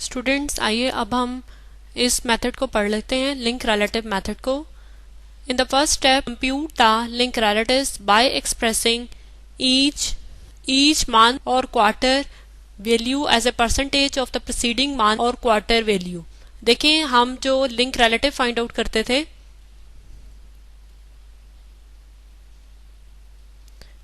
Students आइए अब हम इस मेथड को पढ़ लेते हैं, लिंक रिलेटिव मेथड को। In the first step compute the link relatives by expressing each month और quarter value as a percentage of the preceding month और क्वार्टर वैल्यू। देखिए हम जो लिंक रिलेटिव फाइंड आउट करते थे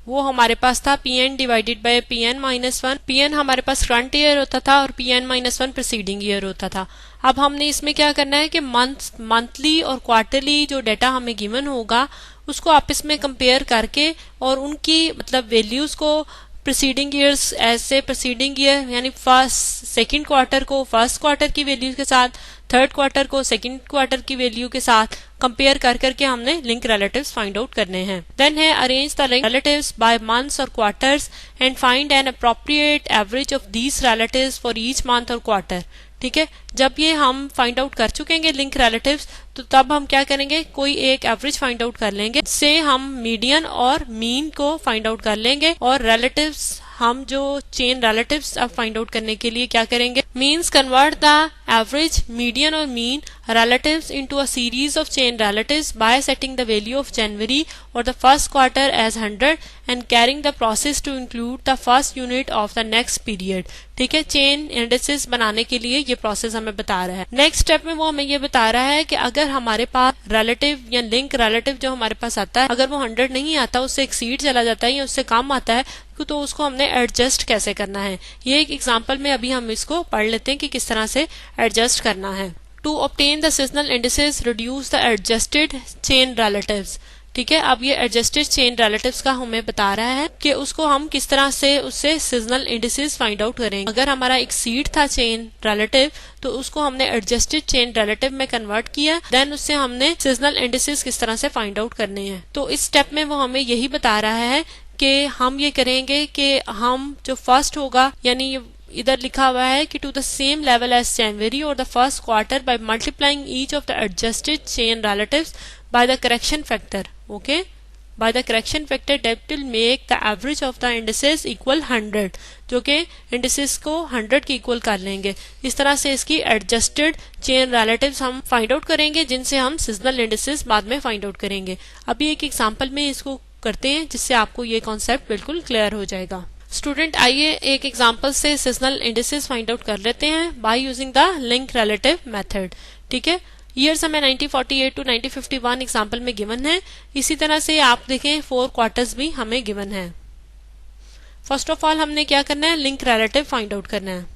वो हमारे पास था Pn divided by Pn minus 1। Pn हमारे पास करंट ईयर होता था और Pn माइनस 1 प्रीसीडिंग ईयर होता था। अब हमने इसमें क्या करना है कि मंथली और क्वार्टरली जो डाटा हमें गिवन होगा उसको आपस में कंपेयर करके और उनकी मतलब वैल्यूज को प्रीसीडिंग ईयर्स ऐसे प्रीसीडिंग ईयर यानी सेकंड क्वार्टर को फर्स्ट क्वार्टर की वैल्यू के साथ, थर्ड क्वार्टर को सेकंड क्वार्टर की वैल्यू के साथ कंपेयर कर करके हमने लिंक रिलेटिव्स फाइंड आउट करने हैं। देन है arrange the link relatives by months और quarters and find an appropriate average of these relatives for each month और क्वार्टर। ठीक है, जब ये हम फाइंड आउट कर चुकेंगे लिंक रिलेटिव्स तो तब हम क्या करेंगे, कोई एक एवरेज फाइंड आउट कर लेंगे, से हम मीडियन और मीन को फाइंड आउट कर लेंगे और रिलेटिव्स हम जो चेन रिलेटिव्स अब फाइंड आउट करने के लिए क्या करेंगे, means convert the average, median और mean relatives into a series of chain relatives by setting the value of January or the first quarter as 100 and carrying the process to include the first unit of the next period। ठीक है, chain indices बनाने के लिए ये process हमें बता रहा है। नेक्स्ट स्टेप में वो हमें ये बता रहा है कि अगर हमारे पास रिलेटिव या लिंक रिलेटिव जो हमारे पास आता है अगर वो 100 नहीं आता, उससे एक्सीड चला जाता है या उससे कम आता है तो उसको हमने एडजस्ट कैसे करना है। ये एक एग्जांपल में अभी हम इसको पढ़ लेते हैं कि किस तरह से एडजस्ट करना है। To obtain the seasonal indices, reduce the adjusted chain relatives। ठीक है, अब ये adjusted chain relatives का हमें बता रहा है कि उसको हम किस तरह से उससे seasonal indices find out करेंगे। अगर हमारा एक सीड था chain relative तो उसको हमने adjusted chain relative में कन्वर्ट किया, देन उससे हमने seasonal indices किस तरह से फाइंड आउट करने हैं। तो इस स्टेप में वो हमें यही बता रहा है कि हम ये करेंगे कि हम जो फर्स्ट होगा यानी इधर लिखा हुआ है कि to the same level as January और the first quarter by multiplying each of the adjusted chain relatives by the correction factor. Okay, by the correction factor that will make the average of the indices equal 100, जो कि indices को 100 के equal कर लेंगे। इस तरह से इसकी एडजस्टेड चेन रिलेटिव्स हम फाइंड आउट करेंगे जिनसे हम सीजनल इंडिसेस बाद में फाइंड आउट करेंगे। अभी एक एग्जाम्पल में इसको करते हैं जिससे आपको ये कॉन्सेप्ट बिल्कुल क्लियर हो जाएगा। स्टूडेंट आइए एक एग्जांपल से सीजनल इंडिसेस फाइंड आउट कर लेते हैं by using the link relative method. ठीक है, ईयर्स हमें 1948 टू 1951 एग्जांपल में गिवन है। इसी तरह से आप देखें 4 क्वार्टर्स भी हमें गिवन है। फर्स्ट ऑफ ऑल हमने क्या करना है, लिंक रिलेटिव फाइंड आउट करना है।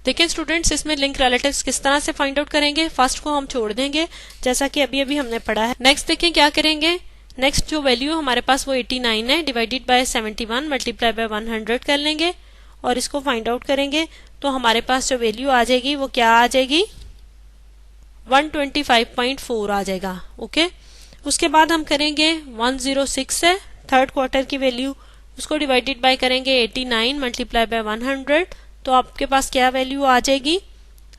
देखिए स्टूडेंट्स, इसमें लिंक रिलेटिव्स किस तरह से फाइंड आउट करेंगे, फर्स्ट को हम छोड़ देंगे जैसा कि अभी अभी हमने पढ़ा है। नेक्स्ट देखिए क्या करेंगे, नेक्स्ट जो वैल्यू हमारे पास वो 89 है, डिवाइडेड बाय 71 मल्टीप्लाई बाय 100 कर लेंगे और इसको फाइंड आउट करेंगे तो हमारे पास जो वैल्यू आ जाएगी वो क्या आ जाएगी, 125.4 आ जाएगा। ओके, उसके बाद हम करेंगे 106 है थर्ड क्वार्टर की वैल्यू, उसको डिवाइडेड बाय करेंगे 89 मल्टीप्लाई बाय 100 तो आपके पास क्या वैल्यू आ जाएगी,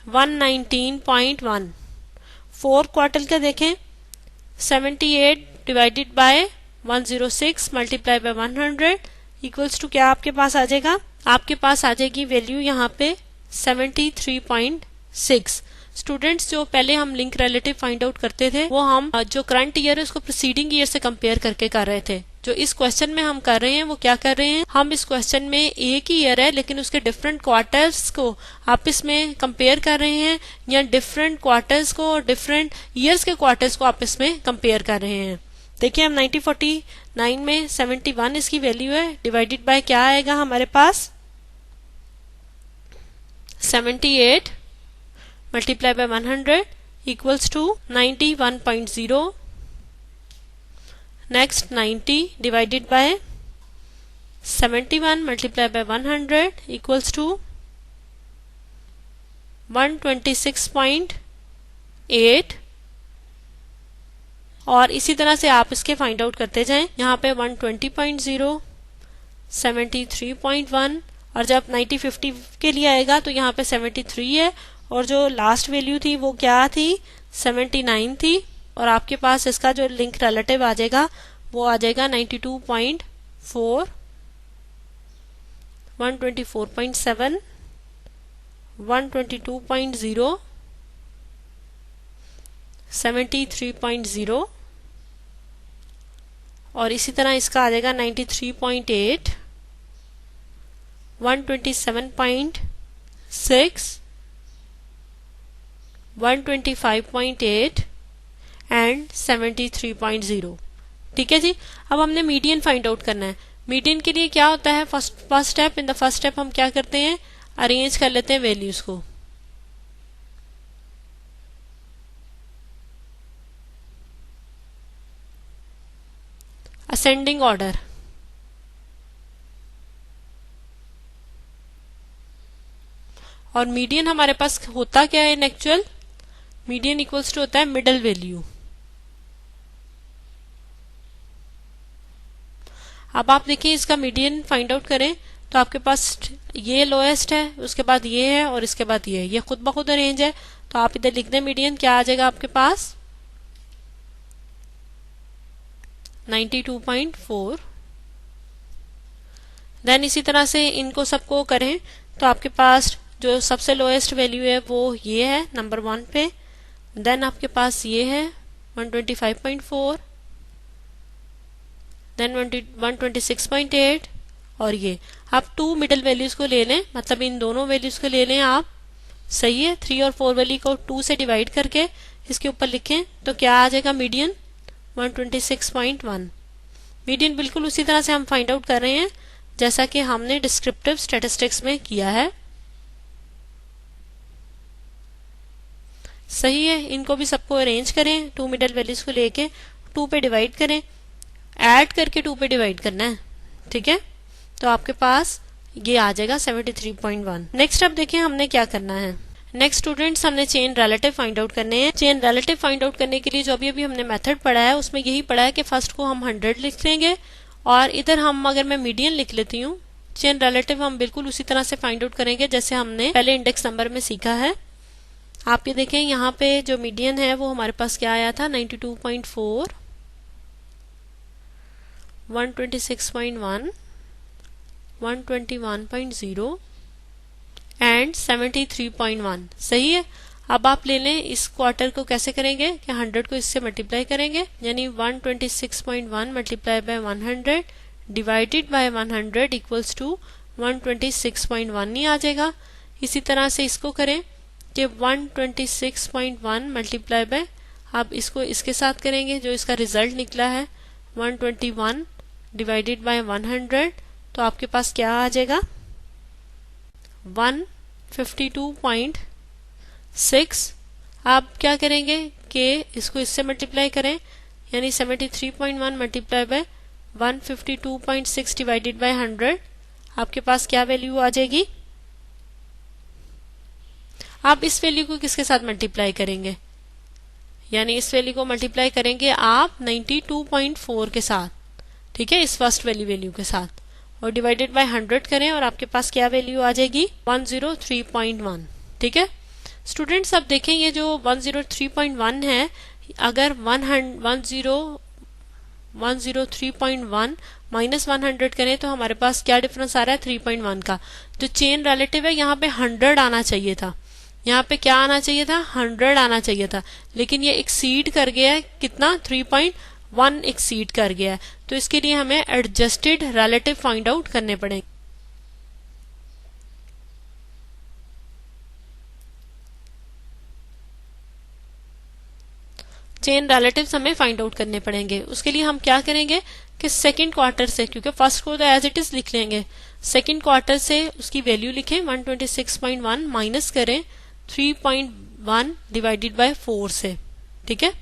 119.1। फोर्थ क्वार्टर का देखें 78 divided by 106 multiply by 100 equals to क्या आपके पास आ जाएगा, आपके पास आ जाएगी वैल्यू यहाँ पे 73.6। स्टूडेंट्स जो पहले हम लिंक रिलेटिव फाइंड आउट करते थे वो हम जो करंट ईयर है उसको प्रीसीडिंग ईयर से कंपेयर करके कर रहे थे। जो इस क्वेश्चन में हम कर रहे हैं वो क्या कर रहे हैं, हम इस क्वेश्चन में एक ही ईयर है लेकिन उसके डिफरेंट क्वार्टर्स को आपस में कंपेयर कर रहे हैं या डिफरेंट क्वार्टर्स को और डिफरेंट ईयर्स के क्वार्टर्स को आपस में कंपेयर कर रहे हैं। देखिए हम 1949 में 71 इसकी वैल्यू है, डिवाइडेड बाय क्या आएगा हमारे पास 78 multiply by 100 equals to 91.0। Next 90 divided by 71 multiply by 100 equals to 126.8 और इसी तरह से आप इसके फाइंड आउट करते जाएं। यहाँ पे 120.0, 73.1 और जब 90-50 के लिए आएगा तो यहाँ पे 73 है और जो लास्ट वैल्यू थी वो क्या थी, 79 थी और आपके पास इसका जो लिंक रिलेटिव आ जाएगा वो आ जाएगा 92.4 124.7, 122.0, 73.0 और इसी तरह इसका आ जाएगा 93.8, 127.6, 125.8 एंड 73.0। ठीक है जी। अब हमने मीडियन फाइंड आउट करना है। मीडियन के लिए क्या होता है, first step, in the first step हम क्या करते हैं, अरेंज कर लेते हैं वैल्यूज को। Ascending order. और मीडियन हमारे पास होता क्या है in actual, median equals to होता है मिडल वैल्यू। अब आप देखिए इसका मीडियन फाइंड आउट करें तो आपके पास ये लोएस्ट है, उसके बाद ये है और इसके बाद ये है, ये खुद ब खुद अरेंज है। तो आप इधर लिख दें मीडियन, क्या आ जाएगा आपके पास 92.4। देन इसी तरह से इनको सबको करें तो आपके पास जो सबसे लोएस्ट वैल्यू है वो ये है नंबर 1 पे। देन आपके पास ये है 125.4, देन 126.8 और ये। आप 2 मिडल वैल्यूज को ले लें, मतलब इन दोनों वैल्यूज को ले लें आप, सही है। 3 और 4 वैल्यू को 2 से डिवाइड करके इसके ऊपर लिखें तो क्या आ जाएगा मीडियन 126.1। मीडियन बिल्कुल उसी तरह से हम फाइंड आउट कर रहे हैं जैसा कि हमने डिस्क्रिप्टिव स्टैटिस्टिक्स में किया है, सही है। इनको भी सबको अरेंज करें, 2 मिडल वैल्यूज को लेके 2 पे डिवाइड करें, ऐड करके 2 पे डिवाइड करना है, ठीक है। तो आपके पास ये आ जाएगा 73.1। नेक्स्ट अब देखें हमने क्या करना है। नेक्स्ट स्टूडेंट्स, हमने चेन रिलेटिव फाइंड आउट करने हैं। चेन रिलेटिव फाइंड आउट करने के लिए जो अभी हमने मेथड पढ़ा है उसमें यही पढ़ा है कि फर्स्ट को हम 100 लिख लेंगे और इधर हम अगर मैं मीडियन लिख लेती हूँ, चेन रिलेटिव हम बिल्कुल उसी तरह से फाइंड आउट करेंगे जैसे हमने पहले इंडेक्स नंबर में सीखा है। आप ये देखें यहाँ पे जो मीडियन है वो हमारे पास क्या आया था 92.4, 126.1, 121.0 एंड 73.1, सही है। अब आप ले लें इस क्वार्टर को, कैसे करेंगे कि 100 को इससे मल्टीप्लाई करेंगे, यानी 126.1 multiply by 100 divided by 100 equals to 126.1 ही आ जाएगा। इसी तरह से इसको करें कि 126.1 मल्टीप्लाई बाय, आप इसको इसके साथ करेंगे, जो इसका रिजल्ट निकला है 121 डिवाइडेड बाय 100, तो आपके पास क्या आ जाएगा 152.6। आप क्या करेंगे कि इसको इससे मल्टीप्लाई करें, यानी 73.1 मल्टीप्लाई बाय 152.6 डिवाइडेड बाय 100, आपके पास क्या वैल्यू आ जाएगी। आप इस वैल्यू को किसके साथ मल्टीप्लाई करेंगे, यानी इस वैल्यू को मल्टीप्लाई करेंगे आप 92.4 के साथ, ठीक है, इस फर्स्ट वैल्यू के साथ, और डिवाइडेड बाय 100 करें और आपके पास क्या वैल्यू आ जाएगी 103.1। ठीक है स्टूडेंट्स, अब देखें ये जो 103.1 है, अगर 103.1 माइनस 100 करें तो हमारे पास क्या डिफरेंस आ रहा है 3.1 का। जो चेन रिलेटिव है यहाँ पे 100 आना चाहिए था, यहाँ पे क्या आना चाहिए था 100 आना चाहिए था, लेकिन ये एक्सीड कर गया है, कितना 3.1 एक्सीड कर गया है। तो इसके लिए हमें एडजस्टेड रिलेटिव फाइंड आउट करने पड़ेंगे। चेन रिलेटिव्स हमें फाइंड आउट करने पड़ेंगे। उसके लिए हम क्या करेंगे कि सेकंड क्वार्टर से, क्योंकि फर्स्ट को तो एज इट इज लिख लेंगे, सेकंड क्वार्टर से उसकी वैल्यू लिखें 126.1 माइनस करें 3.1 डिवाइडेड बाय 4 से, ठीक है,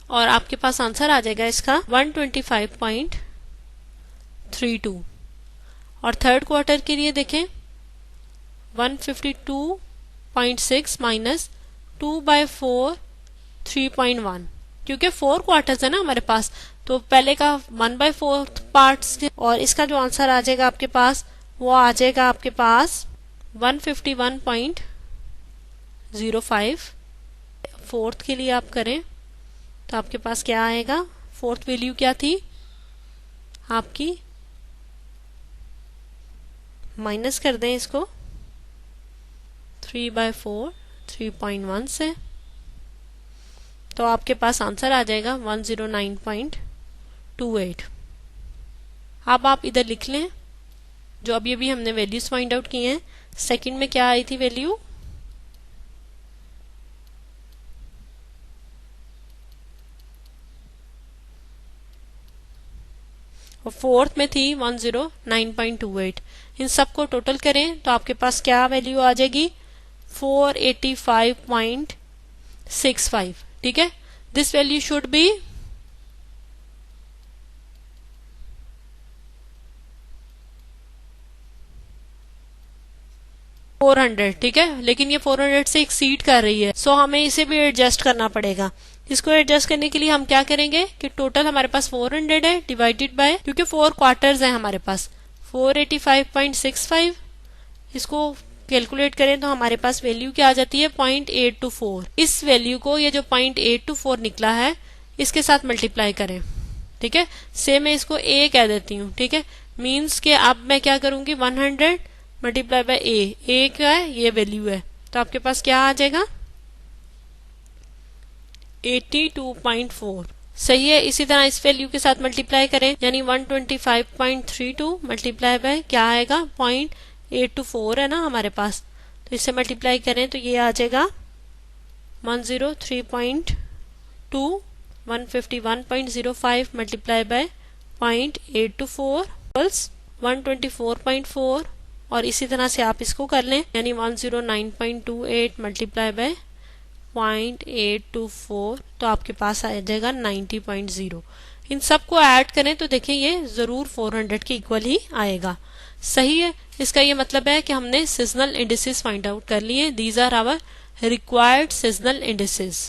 और आपके पास आंसर आ जाएगा इसका 125.32। और थर्ड क्वार्टर के लिए देखें 152.6 माइनस 2/4 3.1, क्योंकि 4 क्वार्टर्स है ना हमारे पास, तो पहले का 1/4 पार्ट्स, और इसका जो आंसर आ जाएगा आपके पास वो आ जाएगा आपके पास 151.05। फोर्थ के लिए आप करें तो आपके पास क्या आएगा, फोर्थ वैल्यू क्या थी आपकी माइनस कर दें इसको 3/4 3.1 से, तो आपके पास आंसर आ जाएगा 109.28। अब आप इधर लिख लें जो अभी अभी हमने वैल्यूज फाइंड आउट किए हैं। सेकंड में क्या आई थी वैल्यू, और फोर्थ में थी 109.28। इन सबको टोटल करें तो आपके पास क्या वैल्यू आ जाएगी 485.65। ठीक है, दिस वैल्यू शुड बी 400। ठीक है, लेकिन ये 400 से एक्सीड कर रही है, सो हमें इसे भी एडजस्ट करना पड़ेगा। इसको एडजस्ट करने के लिए हम क्या करेंगे कि टोटल हमारे पास 400 है डिवाइडेड बाय, क्योंकि 4 क्वार्टर्स हैं हमारे पास, 485.65। इसको कैलकुलेट करें तो हमारे पास वैल्यू क्या आ जाती है 0.824। इस वैल्यू को ये जो 0.824 निकला है इसके साथ मल्टीप्लाई करें। ठीक है, से मैं इसको ए कह देती हूँ। ठीक है, मीन्स के अब मैं क्या करूंगी 100 मल्टीप्लाई बाय ए क्या है, ये वैल्यू है, तो आपके पास क्या आ जाएगा 82.4। सही है, इसी तरह इस वैल्यू के साथ मल्टीप्लाई करें, यानी 125.32 मल्टीप्लाई बाय क्या आएगा 0.824 है ना हमारे पास, तो इससे मल्टीप्लाई करें तो ये आ जाएगा 103.2 151.05 मल्टीप्लाई बाय 0.824 इक्वल्स 124.4, और इसी तरह से आप इसको कर लें, यानी 109.28 मल्टीप्लाई बाय 0.824, तो आपके पास आ जाएगा 90.0। इन सबको ऐड करें तो देखें ये जरूर 400 के इक्वल ही आएगा। सही है, इसका ये मतलब है कि हमने सीजनल इंडिसेस फाइंड आउट कर लिए। These are our required seasonal indices.